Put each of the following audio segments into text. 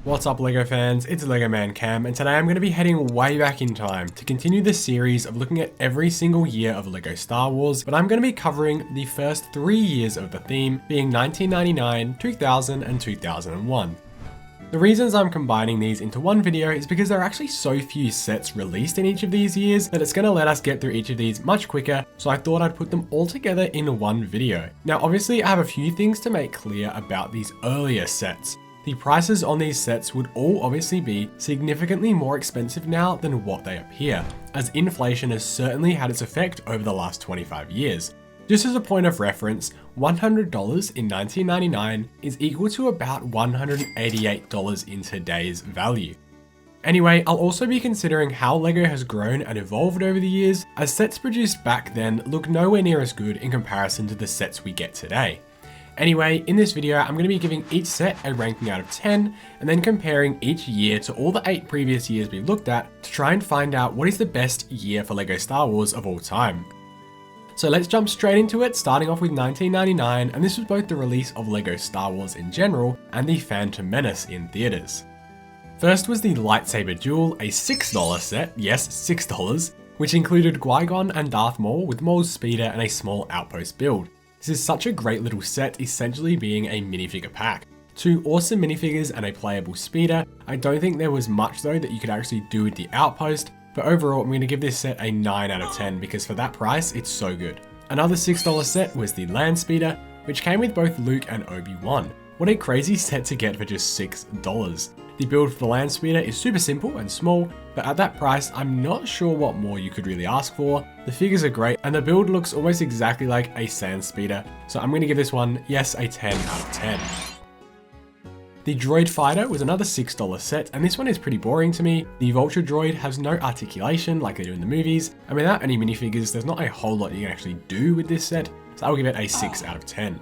What's up LEGO fans, it's LEGO Man Cam, and today I'm going to be heading way back in time to continue the series of looking at every single year of LEGO Star Wars, but I'm going to be covering the first 3 years of the theme, being 1999, 2000 and 2001. The reasons I'm combining these into one video is because there are actually so few sets released in each of these years that it's going to let us get through each of these much quicker, so I thought I'd put them all together in one video. Now obviously I have a few things to make clear about these earlier sets. The prices on these sets would all obviously be significantly more expensive now than what they appear, as inflation has certainly had its effect over the last 25 years. Just as a point of reference, $100 in 1999 is equal to about $188 in today's value. Anyway, I'll also be considering how LEGO has grown and evolved over the years, as sets produced back then look nowhere near as good in comparison to the sets we get today. Anyway, in this video, I'm going to be giving each set a ranking out of 10, and then comparing each year to all the 8 previous years we've looked at to try and find out what is the best year for LEGO Star Wars of all time. So let's jump straight into it, starting off with 1999, and this was both the release of LEGO Star Wars in general and the Phantom Menace in theaters. First was the Lightsaber Duel, a $6 set, yes $6, which included Qui-Gon and Darth Maul with Maul's speeder and a small outpost build. This is such a great little set, essentially being a minifigure pack. 2 awesome minifigures and a playable speeder. I don't think there was much though that you could actually do with the outpost, but overall I'm going to give this set a 9 out of 10 because for that price it's so good. Another $6 set was the Land Speeder, which came with both Luke and Obi-Wan. What a crazy set to get for just $6. The build for the Land Speeder is super simple and small, but at that price I'm not sure what more you could really ask for. The figures are great and the build looks almost exactly like a Sand Speeder, so I'm going to give this one, yes, a 10 out of 10. The Droid Fighter was another $6 set, and this one is pretty boring to me. The Vulture Droid has no articulation like they do in the movies, and without any minifigures there's not a whole lot you can actually do with this set, so I'll give it a 6 out of 10.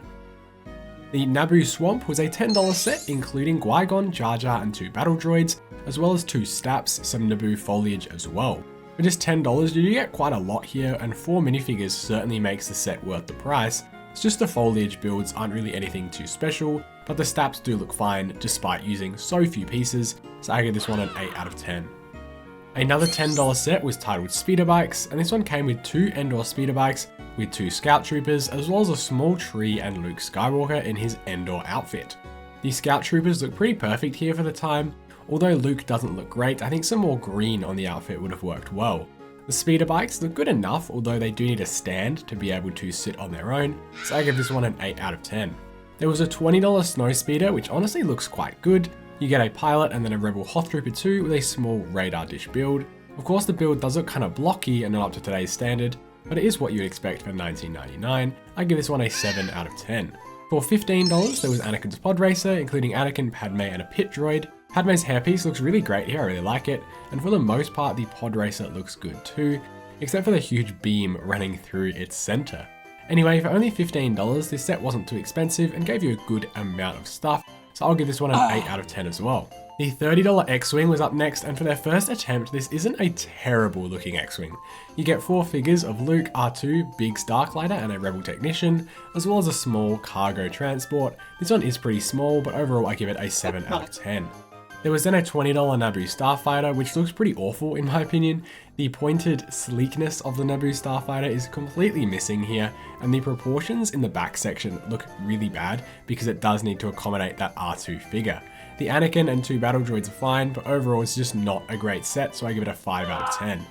The Naboo Swamp was a $10 set, including Qui-Gon, Jar Jar and 2 battle droids, as well as 2 Staps, some Naboo foliage as well. For just $10 you do get quite a lot here, and 4 minifigures certainly makes the set worth the price. It's just the foliage builds aren't really anything too special, but the Staps do look fine despite using so few pieces, so I give this one an 8 out of 10. Another $10 set was titled Speeder Bikes, and this one came with 2 Endor Speeder Bikes with 2 Scout Troopers, as well as a small tree and Luke Skywalker in his Endor outfit. The Scout Troopers look pretty perfect here for the time. Although Luke doesn't look great, I think some more green on the outfit would have worked well. The Speeder Bikes look good enough, although they do need a stand to be able to sit on their own, so I give this one an 8 out of 10. There was a $20 Snow Speeder, which honestly looks quite good. You get a pilot and then a Rebel Hoth Trooper 2 with a small radar dish build. Of course the build does look kind of blocky and not up to today's standard, but it is what you'd expect for 1999. I give this one a 7 out of 10. For $15 there was Anakin's Pod Racer, including Anakin, Padme and a pit droid. Padme's hairpiece looks really great here, I really like it, and for the most part the Pod Racer looks good too, except for the huge beam running through its center. Anyway, for only $15 this set wasn't too expensive and gave you a good amount of stuff, so I'll give this one an 8 out of 10 as well. The $30 X-Wing was up next, and for their first attempt this isn't a terrible looking X-Wing. You get 4 figures of Luke, R2, Biggs Darklighter and a Rebel Technician, as well as a small cargo transport. This one is pretty small, but overall I give it a 7 out of 10. There was then a $20 Naboo Starfighter, which looks pretty awful in my opinion. The pointed sleekness of the Naboo Starfighter is completely missing here, and the proportions in the back section look really bad because it does need to accommodate that R2 figure. The Anakin and 2 battle droids are fine, but overall it's just not a great set, so I give it a 5 out of 10.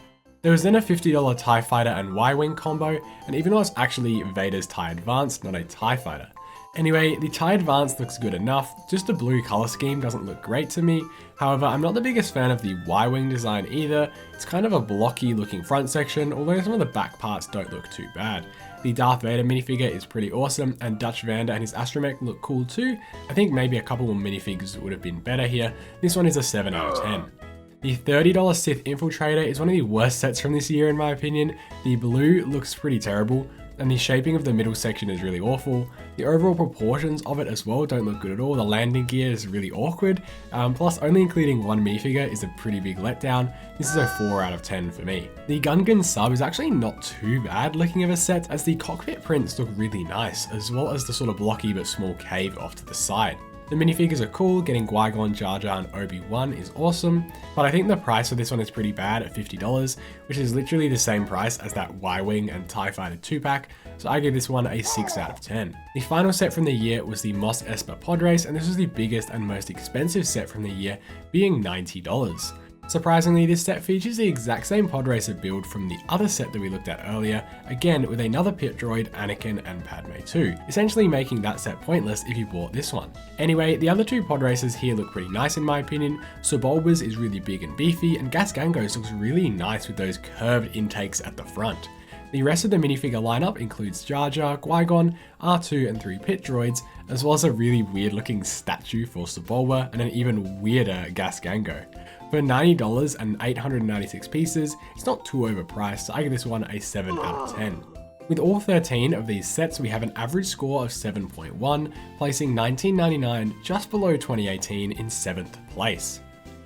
There was then a $50 TIE Fighter and Y-Wing combo, and even though it's actually Vader's TIE Advanced, not a TIE Fighter. Anyway, the TIE Advanced looks good enough, just the blue color scheme doesn't look great to me. However, I'm not the biggest fan of the Y-Wing design either. It's kind of a blocky looking front section, although some of the back parts don't look too bad. The Darth Vader minifigure is pretty awesome, and Dutch Vander and his astromech look cool too. I think maybe a couple more minifigs would have been better here. This one is a 7 out of 10. The $30 Sith Infiltrator is one of the worst sets from this year in my opinion. The blue looks pretty terrible, and the shaping of the middle section is really awful. The overall proportions of it as well don't look good at all. The landing gear is really awkward, plus only including 1 minifigure is a pretty big letdown. This is a 4 out of 10 for me. The Gungan sub is actually not too bad looking of a set, as the cockpit prints look really nice, as well as the sort of blocky but small cave off to the side. The minifigures are cool, getting Qui-Gon, Jar Jar, and Obi-Wan is awesome, but I think the price for this one is pretty bad at $50, which is literally the same price as that Y-Wing and TIE Fighter 2-pack, so I give this one a 6 out of 10. The final set from the year was the Mos Espa Pod Race, and this was the biggest and most expensive set from the year, being $90. Surprisingly, this set features the exact same pod racer build from the other set that we looked at earlier, again with another pit droid, Anakin and Padme too, essentially making that set pointless if you bought this one. Anyway, the other two pod racers here look pretty nice in my opinion. Sebulba's is really big and beefy, and Gasgango's looks really nice with those curved intakes at the front. The rest of the minifigure lineup includes Jar Jar, Qui-Gon, R2 and 3 pit droids, as well as a really weird looking statue for Sebulba and an even weirder Gasgango. For $90 and 896 pieces, it's not too overpriced, so I give this one a 7 out of 10. With all 13 of these sets, we have an average score of 7.1, placing 1999 just below 2018 in 7th place.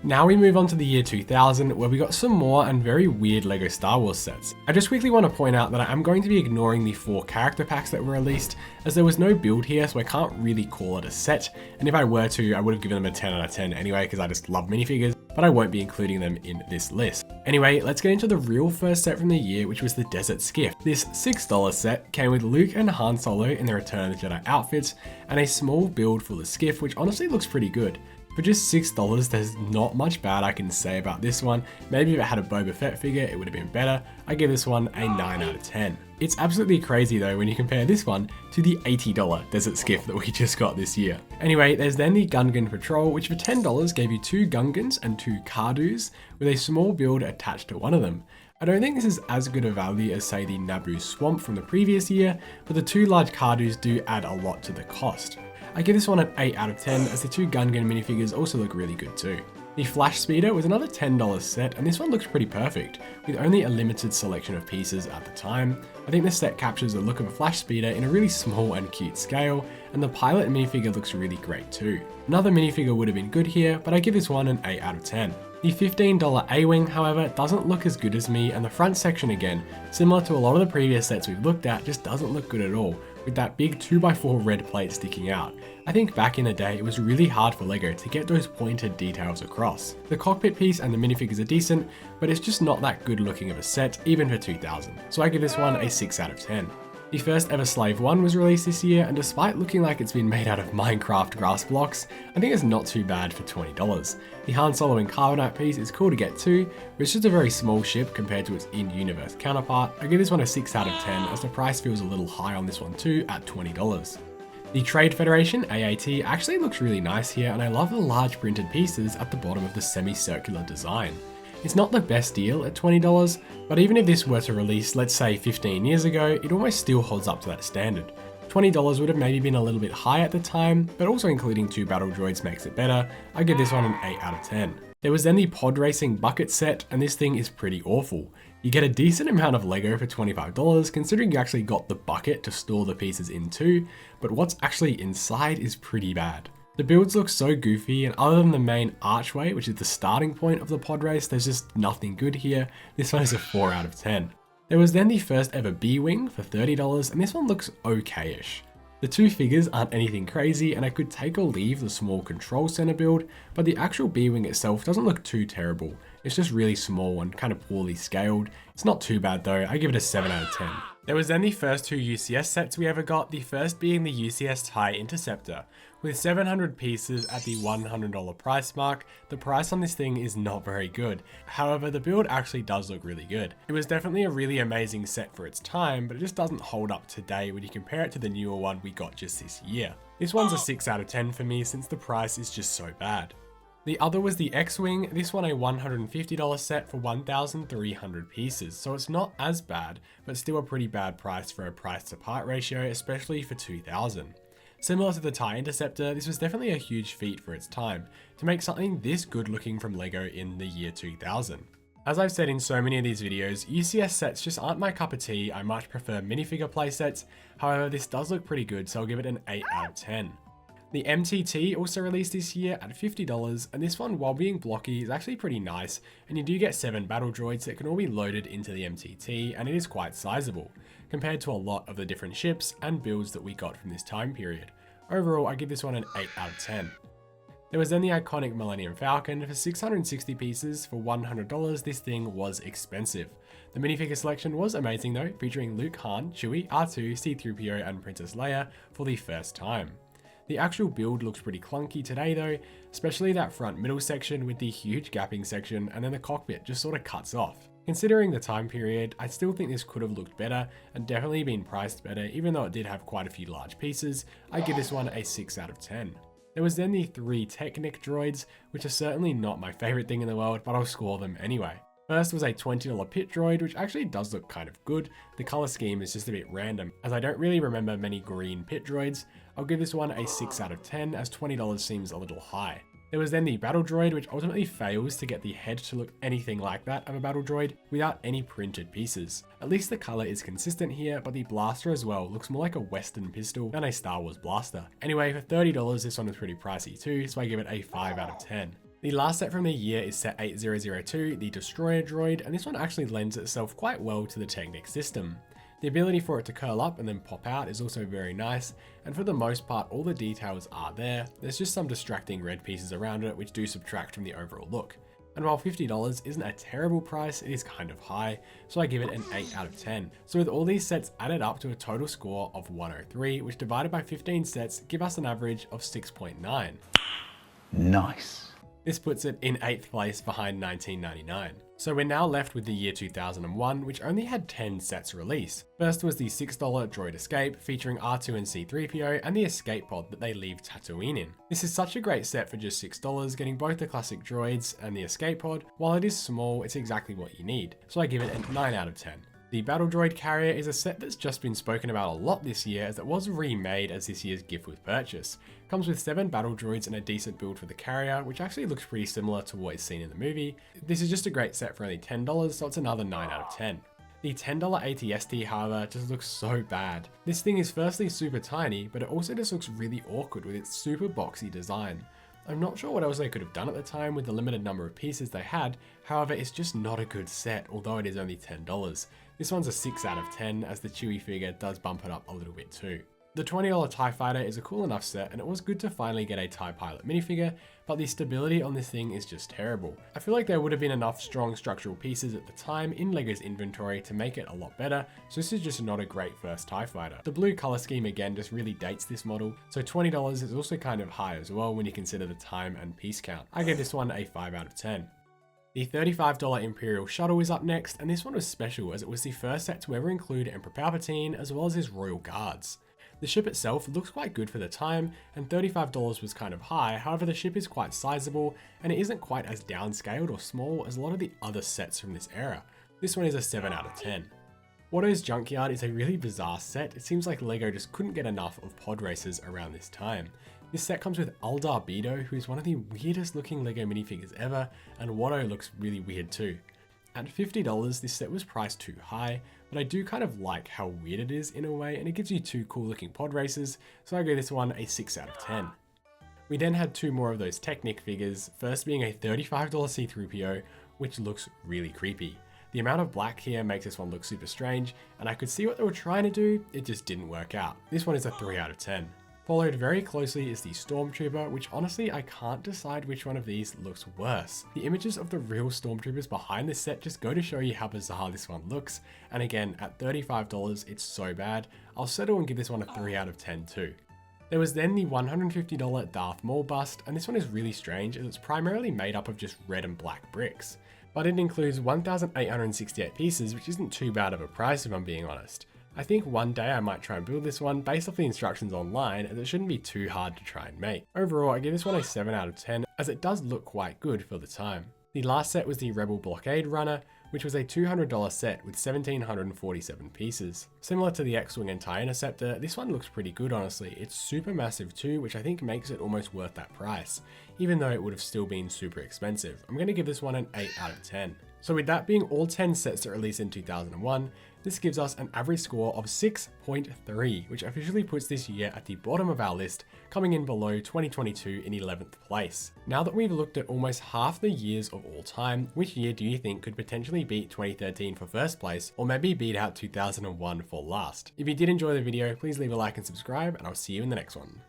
Now we move on to the year 2000, where we got some more and very weird LEGO Star Wars sets. I just quickly want to point out that I am going to be ignoring the 4 character packs that were released, as there was no build here, so I can't really call it a set, and if I were to, I would have given them a 10 out of 10 anyway, because I just love minifigures, but I won't be including them in this list. Anyway, let's get into the real first set from the year, which was the Desert Skiff. This $6 set came with Luke and Han Solo in their Return of the Jedi outfits, and a small build for the skiff, which honestly looks pretty good. For just $6, there's not much bad I can say about this one. Maybe if it had a Boba Fett figure, it would have been better. I give this one a 9 out of 10. It's absolutely crazy though when you compare this one to the $80 Desert Skiff that we just got this year. Anyway, there's then the Gungan Patrol, which for $10 gave you 2 Gungans and 2 Kardus, with a small build attached to one of them. I don't think this is as good a value as say the Naboo Swamp from the previous year, but the 2 large Kardus do add a lot to the cost. I give this one an 8 out of 10, as the 2 Gungan minifigures also look really good too. The Flash Speeder was another $10 set, and this one looks pretty perfect, with only a limited selection of pieces at the time. I think this set captures the look of a Flash Speeder in a really small and cute scale, and the pilot minifigure looks really great too. Another minifigure would have been good here, but I give this one an 8 out of 10. The $15 A-Wing, however, doesn't look as good as me, and the front section again, similar to a lot of the previous sets we've looked at, just doesn't look good at all, with that big 2x4 red plate sticking out. I think back in the day it was really hard for LEGO to get those pointed details across. The cockpit piece and the minifigures are decent, but it's just not that good looking of a set, even for 2000. So I give this one a 6 out of 10. The first ever Slave 1 was released this year, and despite looking like it's been made out of Minecraft grass blocks, I think it's not too bad for $20. The Han Solo and Carbonite piece is cool to get too, but it's just a very small ship compared to its in-universe counterpart. I give this one a 6 out of 10, as the price feels a little high on this one too at $20. The Trade Federation, AAT, actually looks really nice here, and I love the large printed pieces at the bottom of the semicircular design. It's not the best deal at $20, but even if this were to release, let's say 15 years ago, it almost still holds up to that standard. $20 would have maybe been a little bit high at the time, but also including 2 battle droids makes it better. I give this one an 8 out of 10. There was then the Pod Racing Bucket set, and this thing is pretty awful. You get a decent amount of LEGO for $25, considering you actually got the bucket to store the pieces into, but what's actually inside is pretty bad. The builds look so goofy, and other than the main archway, which is the starting point of the pod race, there's just nothing good here. This one is a 4 out of 10. There was then the first ever B-Wing for $30, and this one looks okay-ish. The 2 figures aren't anything crazy, and I could take or leave the small control center build, but the actual B-Wing itself doesn't look too terrible. It's just really small and kind of poorly scaled. It's not too bad though, I give it a 7 out of 10. There was then the first 2 UCS sets we ever got, the first being the UCS TIE Interceptor. With 700 pieces at the $100 price mark, the price on this thing is not very good. However, the build actually does look really good. It was definitely a really amazing set for its time, but it just doesn't hold up today when you compare it to the newer one we got just this year. This one's a 6 out of 10 for me since the price is just so bad. The other was the X-Wing, this one a $150 set for 1,300 pieces, so it's not as bad, but still a pretty bad price for a price to part ratio, especially for 2000. Similar to the TIE Interceptor, this was definitely a huge feat for its time, to make something this good looking from LEGO in the year 2000. As I've said in so many of these videos, UCS sets just aren't my cup of tea. I much prefer minifigure playsets, however this does look pretty good, so I'll give it an 8 out of 10. The MTT also released this year at $50, and this one, while being blocky, is actually pretty nice, and you do get 7 battle droids that can all be loaded into the MTT, and it is quite sizable, compared to a lot of the different ships and builds that we got from this time period. Overall, I give this one an 8 out of 10. There was then the iconic Millennium Falcon. For 660 pieces for $100, this thing was expensive. The minifigure selection was amazing though, featuring Luke, Han, Chewie, R2, C-3PO and Princess Leia for the first time. The actual build looks pretty clunky today though, especially that front middle section with the huge gapping section, and then the cockpit just sort of cuts off. Considering the time period, I still think this could have looked better and definitely been priced better, even though it did have quite a few large pieces. I give this one a 6 out of 10. There was then the 3 Technic droids, which are certainly not my favorite thing in the world, but I'll score them anyway. First was a $20 pit droid, which actually does look kind of good. The color scheme is just a bit random, as I don't really remember many green pit droids. I'll give this one a 6 out of 10, as $20 seems a little high. There was then the battle droid, which ultimately fails to get the head to look anything like that of a battle droid without any printed pieces. At least the color is consistent here, but the blaster as well looks more like a Western pistol than a Star Wars blaster. Anyway, for $30, this one is pretty pricey too, so I give it a 5 out of 10. The last set from the year is set 8002, the Destroyer droid, and this one actually lends itself quite well to the Technic system. The ability for it to curl up and then pop out is also very nice, and for the most part all the details are there. There's just some distracting red pieces around it which do subtract from the overall look. And while $50 isn't a terrible price, it is kind of high, so I give it an 8 out of 10. So with all these sets added up to a total score of 103, which divided by 15 sets give us an average of 6.9. Nice. This puts it in 8th place behind 1999. So we're now left with the year 2001, which only had 10 sets released. First was the $6 Droid Escape, featuring R2 and C-3PO, and the escape pod that they leave Tatooine in. This is such a great set for just $6, getting both the classic droids and the escape pod. While it is small, it's exactly what you need, so I give it a 9 out of 10. The Battle Droid Carrier is a set that's just been spoken about a lot this year, as it was remade as this year's gift with purchase. Comes with 7 battle droids and a decent build for the carrier, which actually looks pretty similar to what is seen in the movie. This is just a great set for only $10, so it's another 9 out of 10. The $10 ATST, however, just looks so bad. This thing is firstly super tiny, but it also just looks really awkward with its super boxy design. I'm not sure what else they could have done at the time with the limited number of pieces they had, however it's just not a good set, although it is only $10. This one's a 6 out of 10, as the Chewie figure does bump it up a little bit too. The $20 TIE Fighter is a cool enough set, and it was good to finally get a TIE Pilot minifigure, but the stability on this thing is just terrible. I feel like there would have been enough strong structural pieces at the time in LEGO's inventory to make it a lot better, so this is just not a great first TIE Fighter. The blue color scheme again just really dates this model, so $20 is also kind of high as well when you consider the time and piece count. I gave this one a 5 out of 10. The $35 Imperial Shuttle is up next, and this one was special as it was the first set to ever include Emperor Palpatine as well as his royal guards. The ship itself looks quite good for the time, and $35 was kind of high. However, the ship is quite sizable, and it isn't quite as downscaled or small as a lot of the other sets from this era. This one is a 7 out of 10. Watto's Junkyard is a really bizarre set. It seems like LEGO just couldn't get enough of pod racers around this time. This set comes with Eldar Beedo, who is one of the weirdest looking LEGO minifigures ever, and Watto looks really weird too. At $50, this set was priced too high, but I do kind of like how weird it is in a way, and it gives you 2 cool looking pod racers, so I give this one a 6 out of 10. We then had 2 more of those Technic figures, first being a $35 C-3PO, which looks really creepy. The amount of black here makes this one look super strange, and I could see what they were trying to do, it just didn't work out. This one is a 3 out of 10. Followed very closely is the Stormtrooper, which honestly I can't decide which one of these looks worse. The images of the real Stormtroopers behind this set just go to show you how bizarre this one looks, and again at $35 it's so bad. I'll settle and give this one a 3 out of 10 too. There was then the $150 Darth Maul bust, and this one is really strange as it's primarily made up of just red and black bricks. But it includes 1,868 pieces, which isn't too bad of a price if I'm being honest. I think one day I might try and build this one based off the instructions online, as it shouldn't be too hard to try and make. Overall, I give this one a 7 out of 10 as it does look quite good for the time. The last set was the Rebel Blockade Runner, which was a $200 set with 1,747 pieces. Similar to the X-Wing and TIE Interceptor, this one looks pretty good honestly. It's super massive too, which I think makes it almost worth that price, even though it would have still been super expensive. I'm going to give this one an 8 out of 10. So with that being all 10 sets that released in 2001, this gives us an average score of 6.3, which officially puts this year at the bottom of our list, coming in below 2022 in 11th place. Now that we've looked at almost half the years of all time, which year do you think could potentially beat 2013 for first place, or maybe beat out 2001 for last? If you did enjoy the video, please leave a like and subscribe, and I'll see you in the next one.